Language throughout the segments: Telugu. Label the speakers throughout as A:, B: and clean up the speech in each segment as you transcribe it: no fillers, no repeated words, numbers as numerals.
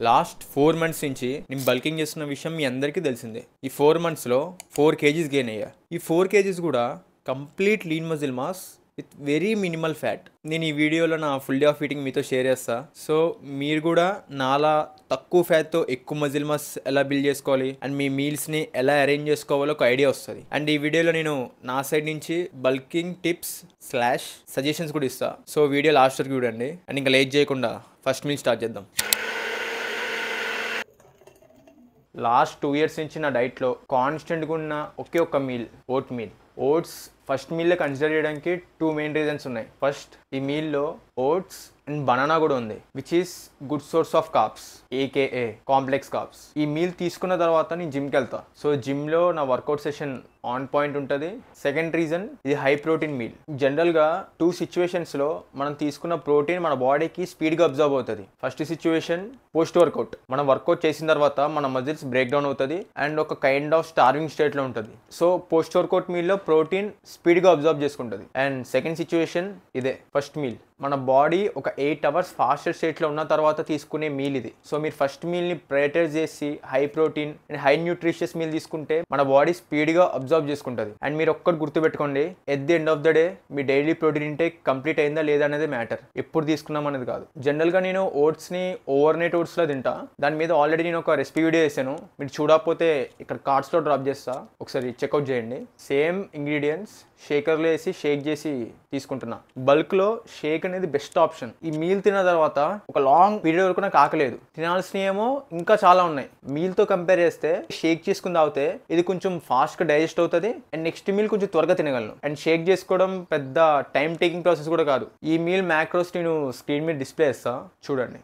A: లాస్ట్ 4 మంత్స్ నుంచి నేను బల్కింగ్ చేస్తున్న విషయం మీ అందరికీ తెలిసిందే. ఈ 4 మంత్స్లో 4 కేజీస్ గెయిన్ అయ్యా. ఈ 4 కేజీస్ కూడా complete lean muscle mass with very minimal fat. నేను ఈ వీడియోలో నా ఫుల్ డే ఆఫ్ ఈటింగ్ మీతో షేర్ చేస్తా. సో మీరు కూడా నాలా తక్కువ ఫ్యాట్తో ఎక్కువ మజిల్ మాస్ ఎలా బిల్డ్ చేసుకోవాలి అండ్ మీ మీల్స్ని ఎలా అరేంజ్ చేసుకోవాలో ఒక ఐడియా వస్తుంది. అండ్ ఈ వీడియోలో నేను నా సైడ్ నుంచి బల్కింగ్ టిప్స్ / సజెషన్స్ కూడా ఇస్తా. సో వీడియో లాస్ట్ వరకు చూడండి. అండ్ ఇంకా లేట్ చేయకుండా ఫస్ట్ మీల్ స్టార్ట్ చేద్దాం. లాస్ట్ 2 years నుంచి నా డైట్లో కాన్స్టెంట్గా ఉన్న ఒకే ఒక్క meal oat meal. Oats first మీల్లో కన్సిడర్ చేయడానికి 2 మెయిన్ రీజన్స్ ఉన్నాయి. ఫస్ట్, ఈ మీల్లో ఓట్స్ అండ్ బనానా కూడా ఉంది, which is good source of carbs, AKA complex carbs. ఈ మీల్ తీసుకున్న తర్వాత నేను జిమ్కి వెళ్తా. సో జిమ్లో నా వర్కౌట్ సెషన్ ఆన్ పాయింట్ ఉంటుంది. సెకండ్ రీజన్, ఇది హై ప్రోటీన్ మీల్. జనరల్గా 2 సిచ్యువేషన్స్లో మనం తీసుకున్న ప్రోటీన్ మన బాడీకి స్పీడ్గా అబ్జర్వ్ అవుతుంది. First situation post workout. మనం వర్కౌట్ చేసిన తర్వాత మన మజిల్స్ బ్రేక్ డౌన్ అవుతుంది అండ్ ఒక కైండ్ ఆఫ్ స్టార్వింగ్ స్టేట్లో ఉంటుంది. సో పోస్ట్ వర్కౌట్ మీల్లో ప్రోటీన్ స్పీడ్గా అబ్జర్వ్ చేసుకుంటుంది. అండ్ సెకండ్ సిచ్యువేషన్ ఇదే ఫస్ట్ మీల్. మన బాడీ ఒక 8 hours ఫాస్టర్ స్టేట్లో ఉన్న తర్వాత తీసుకునే మీల్ ఇది. సో మీరు ఫస్ట్ మీల్ని ప్రయారిటైజ్ చేసి high protein and high nutritious meal తీసుకుంటే మన బాడీ స్పీడ్గా అబ్జర్వ్ చేసుకుంటుంది. అండ్ మీరు ఒక్కటి గుర్తుపెట్టుకోండి, at the end of the day me daily protein intake complete అయిందా లేదా అనేది మ్యాటర్, ఎప్పుడు తీసుకున్నాం అనేది కాదు. జనరల్గా నేను ఓట్స్ని ఓవర్ నైట్ ఓట్స్లో తింటా. దాని మీద ఆల్రెడీ నేను ఒక రెసిపీ వీడియో చేశాను. మీరు చూడకపోతే ఇక్కడ కార్డ్స్లో డ్రాప్ చేస్తా, ఒకసారి చెక్అవుట్ చేయండి. సేమ్ ఇంగ్రీడియంట్స్ షేకర్లో వేసి షేక్ చేసి తీసుకుంటున్నా. బల్క్లో షేక్ అనేది బెస్ట్ ఆప్షన్. ఈ మీల్ తిన్న తర్వాత ఒక లాంగ్ పీరియడ్ వరకు నాకు ఆకలేదు. తినాల్సినవి ఏమో ఇంకా చాలా ఉన్నాయి. మీల్తో కంపేర్ చేస్తే షేక్ చేసుకుని తాగితే ఇది కొంచెం ఫాస్ట్గా డైజెస్ట్ అవుతుంది అండ్ నెక్స్ట్ మీల్ కొంచెం త్వరగా తినగలను. అండ్ షేక్ చేసుకోవడం పెద్ద టైం టేకింగ్ ప్రాసెస్ కూడా కాదు. ఈ మీల్ మ్యాక్రోస్ నేను స్క్రీన్ మీద డిస్ప్లే చేస్తా, చూడండి.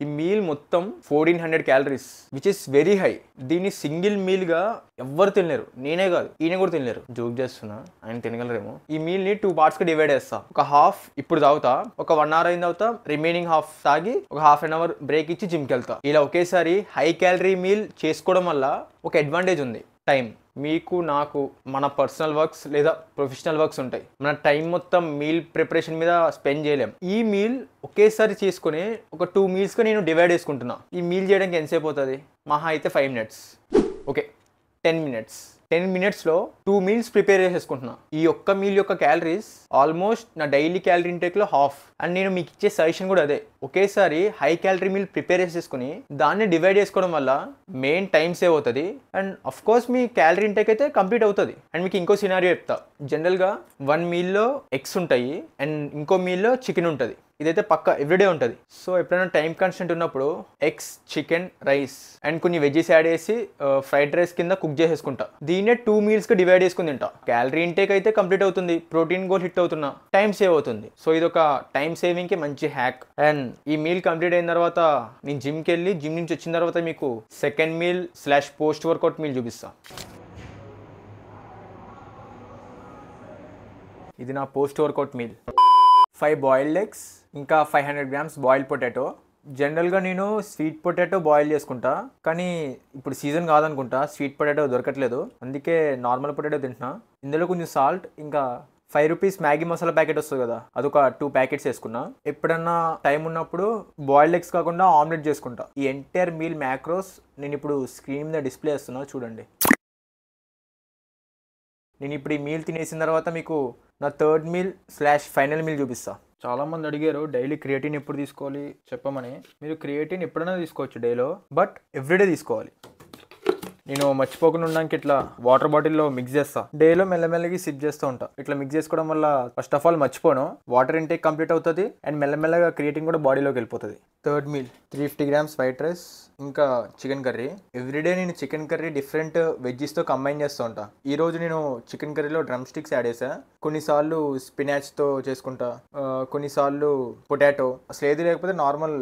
A: ఈ మీల్ మొత్తం 1400 calories, which is very high. దీన్ని సింగిల్ మీల్గా ఎవ్వరు తినలేరు, నేనే కాదు ఈయన కూడా తినలేరు. జోక్ చేస్తున్నా, ఆయన తినగలరేమో. ఈ మీల్ని 2 partsగా డివైడ్ చేస్తా. ఒక హాఫ్ ఇప్పుడు తాగుతా, ఒక 1 hour అయిన తర్వాత రిమైనింగ్ హాఫ్ తాగి ఒక ½ an hour బ్రేక్ ఇచ్చి జిమ్కి వెళ్తా. ఇలా ఒకేసారి హై క్యాలరీ మీల్ చేసుకోవడం వల్ల ఒక అడ్వాంటేజ్ ఉంది, టైం. మీకు నాకు మన పర్సనల్ వర్క్స్ లేదా ప్రొఫెషనల్ వర్క్స్ ఉంటాయి. మన టైం మొత్తం మీల్ ప్రిపరేషన్ మీద స్పెండ్ చేయలేం. ఈ మీల్ ఒకేసారి చేసుకుని ఒక 2 mealsగా నేను డివైడ్ చేసుకుంటున్నా. ఈ మీల్ చేయడానికి ఎంతసేపు అవుతుంది? మహా అయితే 5 minutes. Okay, 10 minutes. 10 minutesలో 2 meals ప్రిపేర్ చేసేసుకుంటున్నా. ఈ ఒక్క మీల్ యొక్క క్యాలరీస్ ఆల్మోస్ట్ నా డైలీ క్యాలరీ ఇంటేక్లో హాఫ్. అండ్ నేను మీకు ఇచ్చే సజెషన్ కూడా అదే, ఒకేసారి హై క్యాలరీ మీల్ ప్రిపేర్ చేసేసుకుని దాన్ని డివైడ్ చేసుకోవడం వల్ల మెయిన్ టైం సేవ్ అవుతుంది and of course me calorie intake అయితే కంప్లీట్ అవుతుంది. అండ్ మీకు ఇంకో సినారియో చెప్తా. జనరల్గా 1 mealలో ఎగ్స్ ఉంటాయి అండ్ ఇంకో మీల్లో చికెన్ ఉంటుంది. ఇదైతే పక్క ఎవ్రీడే ఉంటుంది. సో ఎప్పుడైనా టైం కన్స్టెంట్ ఉన్నప్పుడు ఎగ్స్, చికెన్, రైస్ అండ్ కొన్ని వెజ్జెస్ యాడ్ చేసి ఫ్రైడ్ రైస్ కింద కుక్ చేసేసుకుంటా. దీన్నే 2 mealsగా డివైడ్ చేసుకుని తింటా. క్యాలరీ ఇంటేక్ అయితే కంప్లీట్ అవుతుంది, ప్రోటీన్ గోల్ హిట్ అవుతున్నా, టైం సేవ్ అవుతుంది. సో ఇది ఒక టైం సేవింగ్కి మంచి హ్యాక్. అండ్ ఈ మీల్ కంప్లీట్ అయిన తర్వాత నేను జిమ్కి వెళ్ళి జిమ్ నుంచి వచ్చిన తర్వాత మీకు second meal / post workout meal చూపిస్తా. ఇది నా post workout meal. 5 boiled eggs, ఇంకా 500 grams బాయిల్డ్ పొటాటో. జనరల్గా నేను స్వీట్ పొటాటో బాయిల్ చేసుకుంటా, కానీ ఇప్పుడు సీజన్ కాదనుకుంటా, స్వీట్ పొటాటో దొరకట్లేదు, అందుకే నార్మల్ పొటాటో తింటున్నా. ఇందులో కొంచెం సాల్ట్, ఇంకా 5 rupees మ్యాగీ మసాలా ప్యాకెట్ వస్తుంది కదా, అదొక 2 packets వేసుకున్నా. ఎప్పుడన్నా టైం ఉన్నప్పుడు బాయిల్డ్ ఎగ్స్ కాకుండా ఆమ్లెట్ చేసుకుంటా. ఈ ఎంటైర్ మీల్ మ్యాక్రోస్ నేను ఇప్పుడు స్క్రీన్ మీద డిస్ప్లే చేస్తున్నా, చూడండి. నేను ఇప్పుడు ఈ మీల్ తినేసిన తర్వాత మీకు నా థర్డ్ మీల్ / ఫైనల్ మీల్ చూపిస్తా. చాలామంది అడిగారు డైలీ క్రియేటిన్ ఎప్పుడు తీసుకోవాలి చెప్పమని. మీరు క్రియేటిన్ ఎప్పుడైనా తీసుకోవచ్చు డేలో, బట్ ఎవ్రీడే తీసుకోవాలి. నేను మర్చిపోకుండా ఉండడానికి ఇట్లా వాటర్ బాటిల్లో మిక్స్ చేస్తా. డేలో మెల్లమెల్లగా సిప్ చేస్తూ ఉంటా. ఇట్లా మిక్స్ చేసుకోవడం వల్ల ఫస్ట్ ఆఫ్ ఆల్ మర్చిపోను, వాటర్ ఇంటేక్ కంప్లీట్ అవుతుంది అండ్ మెల్లమెల్లగా క్రియేటిన్ కూడా బాడీలోకి వెళ్ళిపోతుంది. Third meal 350 grams white rice, ఇంకా చికెన్ కర్రీ. ఎవ్రీడే నేను చికెన్ కర్రీ డిఫరెంట్ వెజ్జెస్తో కంబైన్ చేస్తూ ఉంటా. ఈరోజు నేను చికెన్ కర్రీలో డ్రమ్ స్టిక్స్ యాడ్ చేసా. కొన్నిసార్లు స్పినాచ్తో చేసుకుంటా, కొన్నిసార్లు పొటాటో, అసలు ఏది లేకపోతే నార్మల్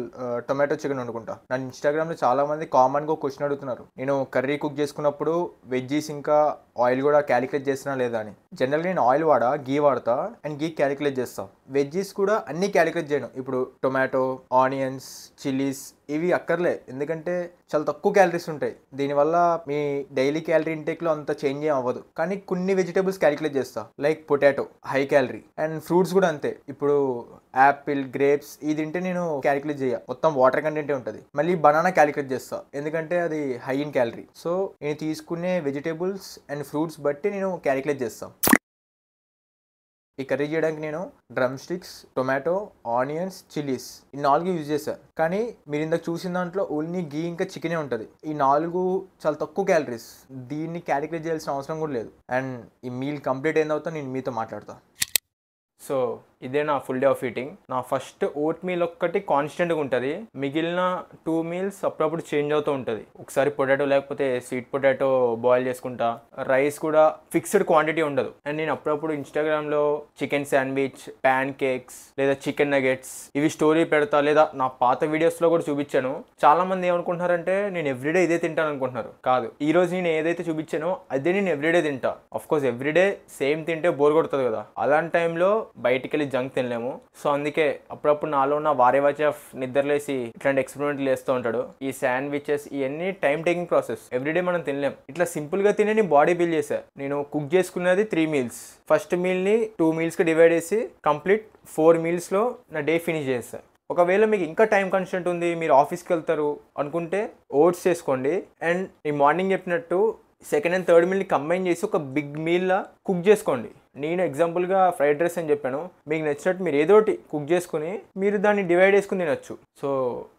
A: టొమాటో చికెన్ వండుకుంటా. నన్ను ఇన్స్టాగ్రామ్లో చాలామంది కామన్గా క్వశ్చన్ అడుగుతున్నారు, నేను కర్రీ కుక్ చేసుకున్నప్పుడు వెజ్జీస్ ఇంకా
B: ఆయిల్ కూడా క్యాలిక్యులేట్ చేస్తున్నా లేదా అని. జనరల్గా నేను ఆయిల్ వాడా, గీ వాడతా అండ్ గీ క్యాలిక్యులేట్ చేస్తాం. వెజ్జీస్ కూడా అన్నీ క్యాలిక్యులేట్ చేయను. ఇప్పుడు టొమాటో, ఆనియన్స్, చిల్లీస్ ఇవి అక్కర్లే, ఎందుకంటే చాలా తక్కువ క్యాలరీస్ ఉంటాయి. దీనివల్ల మీ డైలీ క్యాలరీ ఇంటేక్లో అంత చేంజ్ ఏం అవ్వదు. కానీ కొన్ని వెజిటేబుల్స్ క్యాలిక్యులేట్ చేస్తా, like potato high calorie, and fruits కూడా అంతే. ఇప్పుడు యాపిల్, గ్రేప్స్ ఇది తింటే నేను క్యాలిక్యులేట్ చేయ, మొత్తం వాటర్ కంటెంటే ఉంటుంది. మళ్ళీ బనానా క్యాలిక్యులేట్ చేస్తా, ఎందుకంటే అది హై ఇన్ క్యాలరీ. సో నేను తీసుకునే వెజిటేబుల్స్ అండ్ ఫ్రూట్స్ బట్టి నేను క్యాలిక్యులేట్ చేస్తాను. ఈ కర్రీ చేయడానికి నేను drum sticks, tomato, onions, chillies ఈ 4 యూజ్ చేశాను. కానీ మీరు ఇందాక చూసిన దాంట్లో ఓన్లీ గీ ఇంకా చికెనే ఉంటుంది. ఈ 4 చాలా తక్కువ క్యాలరీస్, దీన్ని క్యాలిక్యులేట్ చేయాల్సిన అవసరం కూడా లేదు. అండ్ ఈ మీల్ కంప్లీట్ అయిన తర్వాత నేను మీతో మాట్లాడతాను.
A: సో ఇదే నా ఫుల్ డే ఆఫ్ ఈటింగ్. నా ఫస్ట్ ఓట్ మీల్ ఒక్కటి కాన్స్టెంట్గా ఉంటుంది, మిగిలిన 2 మీల్స్ అప్పుడప్పుడు చేంజ్ అవుతూ ఉంటుంది. ఒకసారి పొటాటో లేకపోతే స్వీట్ పొటాటో బాయిల్ చేసుకుంటా. రైస్ కూడా ఫిక్స్డ్ క్వాంటిటీ ఉండదు. అండ్ నేను అప్పుడప్పుడు ఇన్స్టాగ్రామ్లో చికెన్ శాండ్విచ్, ప్యాన్ కేక్స్ లేదా చికెన్ నగెట్స్ ఇవి స్టోరీ పెడతా, లేదా నా పాత వీడియోస్లో కూడా చూపించాను. చాలా మంది ఏమనుకుంటున్నారంటే నేను ఎవ్రీడే ఇదే తింటాను అనుకుంటున్నారు. కాదు, ఈ రోజు నేను ఏదైతే చూపించానో అదే నేను ఎవ్రీడే తింటా. ఆఫ్ కోర్స్ ఎవ్రీడే సేమ్ తింటే బోర్ కొడుతుంది కదా, అలాంటి టైంలో బయటికి వెళ్ళి జంక్ తినలేము. సో అందుకే అప్పుడప్పుడు నాలో ఉన్న వారేవాచ్ నిద్రలేసి ఇట్లాంటి ఎక్స్పెరిమెంట్లు చేస్తూ ఉంటాడు. ఈ శాండ్విచెస్ ఇవన్నీ టైం టేకింగ్ ప్రాసెస్, ఎవ్రీడే మనం తినలేం. ఇట్లా సింపుల్గా తినే నీ బాడీ బిల్డ్ చేశా. నేను కుక్ చేసుకున్నది 3 మీల్స్. ఫస్ట్ మీల్ని 2 మీల్స్కి డివైడ్ చేసి కంప్లీట్ 4 మీల్స్లో నా డే ఫినిష్ చేశా. ఒకవేళ మీకు ఇంకా టైం కన్స్టెంట్ ఉంది, మీరు ఆఫీస్కి వెళ్తారు అనుకుంటే ఓట్స్ చేసుకోండి. అండ్ ఈ మార్నింగ్ చెప్పినట్టు సెకండ్ అండ్ థర్డ్ మీల్ని కంబైన్ చేసి ఒక బిగ్ మీల్లా కుక్ చేసుకోండి. నేను ఎగ్జాంపుల్గా ఫ్రైడ్ రైస్ అని చెప్పాను, మీకు నచ్చినట్టు మీరు ఏదో ఒకటి కుక్ చేసుకుని మీరు దాన్ని డివైడ్ చేసుకుని తినొచ్చు. సో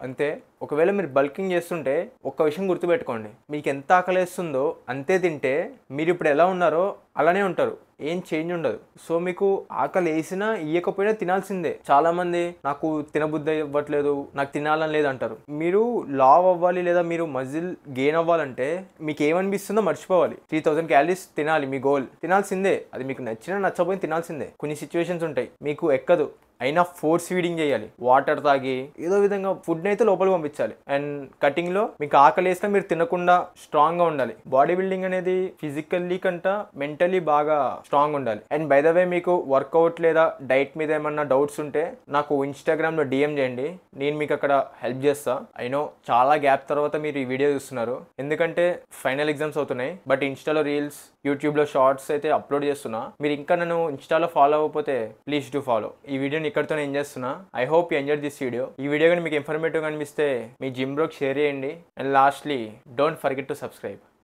A: అంతే. ఒకవేళ మీరు బల్కింగ్ చేస్తుంటే ఒక్క విషయం గుర్తుపెట్టుకోండి, మీకు ఎంత ఆకలిస్తుందో అంతే తింటే మీరు ఇప్పుడు ఎలా ఉన్నారో అలానే ఉంటారు, ఏం చేంజ్ ఉండదు. సో మీకు ఆకలి వేసినా ఇయ్యకపోయినా తినాల్సిందే. చాలా మంది నాకు తినబుద్ధి ఇవ్వట్లేదు, నాకు తినాలని లేదు అంటారు. మీరు లావ్ అవ్వాలి లేదా మీరు మజిల్ గెయిన్ అవ్వాలంటే మీకు ఏమనిపిస్తుందో మర్చిపోవాలి. 3000 క్యాలరీస్ తినాలి, మీ గోల్ తినాల్సిందే. అది మీకు నచ్చినా నచ్చకపోయినా తినాల్సిందే. కొన్ని సిచ్యువేషన్స్ ఉంటాయి మీకు ఎక్కదు, అయినా ఫోర్స్ ఫీడింగ్ చేయాలి. వాటర్ తాగి ఏదో విధంగా ఫుడ్ని అయితే లోపలికి పంపించాలి. అండ్ కటింగ్లో మీకు ఆకలి వేసినా మీరు తినకుండా స్ట్రాంగ్గా ఉండాలి. బాడీ బిల్డింగ్ అనేది ఫిజికల్లీ కంటే మెంటలీ బాగా స్ట్రాంగ్ ఉండాలి. అండ్ బై ద వే మీకు వర్కౌట్ లేదా డైట్ మీద ఏమన్నా డౌట్స్ ఉంటే నాకు ఇన్స్టాగ్రామ్లో DM చేయండి, నేను మీకు అక్కడ హెల్ప్ చేస్తా. అయినో చాలా గ్యాప్ తర్వాత మీరు ఈ వీడియో చూస్తున్నారు, ఎందుకంటే ఫైనల్ ఎగ్జామ్స్ అవుతున్నాయి. బట్ ఇన్స్టాలో రీల్స్, యూట్యూబ్లో షార్ట్స్ అయితే అప్లోడ్ చేస్తున్నా. మీరు ఇంకా నన్ను ఇన్స్టాలో ఫాలో అవ్వకపోతే ప్లీజ్ డూ ఫాలో. ఈ వీడియోని ఇక్కడితో ఎండ్ చేస్తున్నా. I hope you enjoy this video. ఈ వీడియో కానీ మీకు ఇన్ఫర్మేటివ్ అనిపిస్తే మీ జిమ్ బ్రోకి షేర్ చేయండి. And lastly don't forget to subscribe.